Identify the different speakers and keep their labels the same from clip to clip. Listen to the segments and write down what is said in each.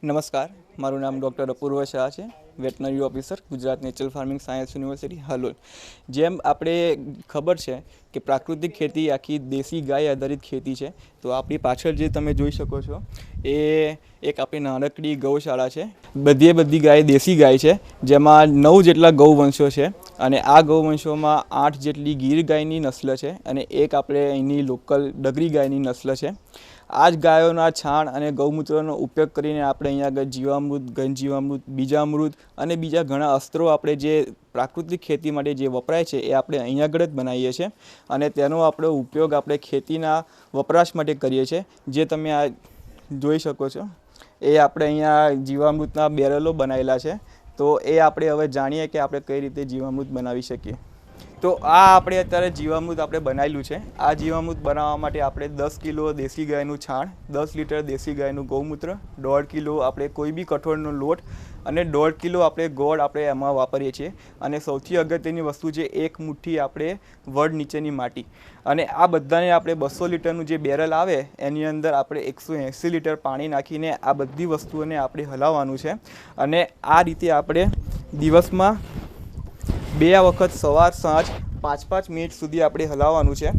Speaker 1: નમસ્કાર, મારું નામ ડૉક્ટર અપૂર્વ શાહ છે, veterinary officer, Gujarat natural farming science university, Halol. જેમ આપણે ખબર છે કે પ્રાકૃતિક ખેતી આખી દેશી ગાય આધારિત ખેતી છે. તો આપણી પાછળ જે તમે જોઈ શકો છો એ એક આપણી નાનકડી ગૌશાળા છે. બધી ગાય દેશી ગાય છે, જેમાં 9 જેટલા ગૌવંશો છે અને આ ગૌવંશોમાં 8 જેટલી ગીર ગાયની નસ્લ છે અને એક આપણે અહીંની લોકલ ડગરી ગાયની નસ્લ છે. આ જ ગાયોના છાણ અને ગૌમૂત્રનો ઉપયોગ કરીને આપણે અહીંયા આગળ જીવામૃત, ઘનજીવામૃત, બીજામૃત અને બીજા ઘણા અસ્ત્રો આપણે જે પ્રાકૃતિક ખેતી માટે જે વપરાય છે એ આપણે અહીંયા આગળ જ બનાવીએ છીએ અને તેનો આપણે ઉપયોગ આપણે ખેતીના વપરાશ માટે કરીએ છીએ. જે તમે આ જોઈ શકો છો એ આપણે અહીંયા જીવામૃતના બેરલો બનાવેલા છે. તો એ આપણે હવે જાણીએ કે આપણે કઈ રીતે જીવામૃત બનાવી શકીએ. તો આ આપણે અત્યારે જીવામૃત આપણે બનાવેલું છે. આ જીવામૃત બનાવવા માટે આપણે 10 કિલો દેશી ગાયનું છાણ, 10 લીટર દેશી ગાયનું ગૌમૂત્ર, 1.5 કિલો આપણે કોઈ બી કઠોળનો લોટ અને 1.5 કિલો આપણે ગોળ આપણે એમાં વાપરીએ છીએ. અને સૌથી અગત્યની વસ્તુ છે 1 મુઠ્ઠી આપણે વડ નીચેની માટી. અને આ બધાને આપણે 200 લીટરનું જે બેરલ આવે એની અંદર આપણે 180 લીટર પાણી નાખીને આ બધી વસ્તુઓને આપણે હલાવવાનું છે. અને આ રીતે આપણે દિવસમાં 2 વખત સવાર સાંજ 5-5 મિનિટ સુધી આપણે હલાવવાનું છે.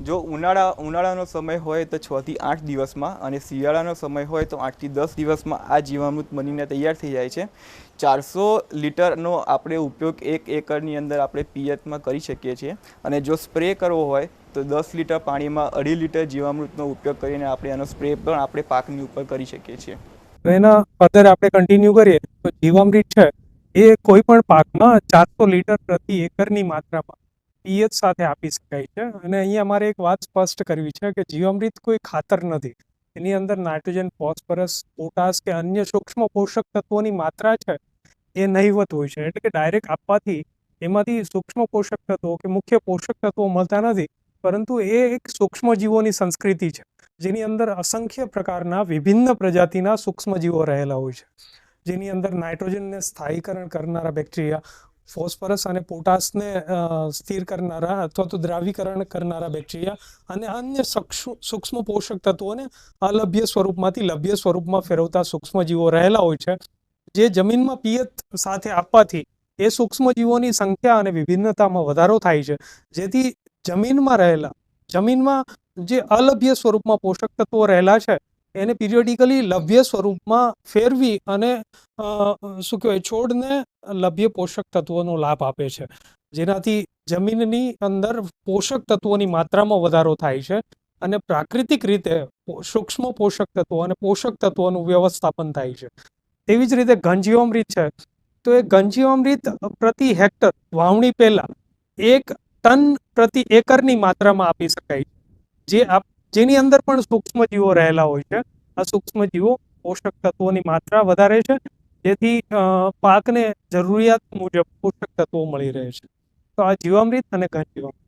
Speaker 1: જો ઉનાળાનો સમય હોય તો 6 થી 8 દિવસમાં અને શિયાળાનો સમય હોય તો 8 થી 10 દિવસમાં આ જીવામૃત બનીને તૈયાર થઈ જાય છે. 400 લીટરનો આપણે ઉપયોગ 1 એકરની અંદર આપણે પિયતમાં કરી શકીએ છીએ. અને જો સ્પ્રે કરવો હોય તો 10 લીટર પાણીમાં 2.5 લીટર જીવામૃતનો ઉપયોગ કરીને આપણે એનો સ્પ્રે પણ આપણે પાકની ઉપર કરી શકીએ છીએ.
Speaker 2: એના ફર્ધર આપણે કન્ટિન્યુ કરીએ તો જીવામૃત છે એ કોઈ પણ પાકમાં 400 લીટર પ્રતિ એકરની માત્રામાં પિયત સાથે આપી શકાય છે. અને અહીંયા અમારે એક વાત સ્પષ્ટ કરવી છે કે જીવામૃત કોઈ ખાતર નથી. એની અંદર નાઇટ્રોજન, ફોસ્ફરસ, પોટાશ કે અન્ય સૂક્ષ્મ પોષક તત્વોની માત્રા છે એ નહિવત હોય છે. એટલે કે ડાયરેક્ટ આપવાથી એમાંથી સૂક્ષ્મ પોષક તત્વો કે મુખ્ય પોષક તત્વો મળતા નથી, પરંતુ એ એક સૂક્ષ્મજીવોની સંસ્કૃતિ છે જેની અંદર અસંખ્ય પ્રકારના વિભિન્ન પ્રજાતિના સૂક્ષ્મજીવો રહેલા હોય છે. જેની અંદર નાઇટ્રોજનને સ્થાયીકરણ કરનારા બેક્ટેરિયા, ફોસ્ફરસ અને પોટાશને સ્થિર કરનારા અથવા તો દ્રાવીકરણ કરનારા બેક્ટેરિયા અને અન્ય સૂક્ષ્મ પોષક તત્વોને અલભ્ય સ્વરૂપમાંથી લભ્ય સ્વરૂપમાં ફેરવતા સૂક્ષ્મજીવો રહેલા હોય છે. જે જમીનમાં પિયત સાથે આપવાથી એ સૂક્ષ્મજીવોની સંખ્યા અને વિભિન્નતામાં વધારો થાય છે, જેથી જમીનમાં જે અલભ્ય સ્વરૂપમાં પોષક તત્વો રહેલા છે એને પિરિયોડિકલી લભ્ય સ્વરૂપમાં ફેરવી અને છોડને લભ્ય પોષક તત્વોનો લાભ આપે છે, જેનાથી જમીનની અંદર પોષક તત્વોની માત્રામાં વધારો થાય છે અને પ્રાકૃતિક રીતે સૂક્ષ્મ પોષક તત્વો અને પોષક તત્વોનું વ્યવસ્થાપન થાય છે. તેવી જ રીતે ઘનજીવામૃત છે તો એ ઘનજીવામૃત પ્રતિ હેક્ટર વાવણી પહેલા 1 ટન પ્રતિ એકરની માત્રામાં આપી શકાય, જેની અંદર પણ સૂક્ષ્મજીવો રહેલા હોય છે. આ સૂક્ષ્મજીવો પોષક તત્વોની માત્રા વધારે છે, જેથી પાકને જરૂરિયાત મુજબ પોષક તત્વો મળી રહે છે. તો આ જીવામૃત અને ઘનજીવામૃત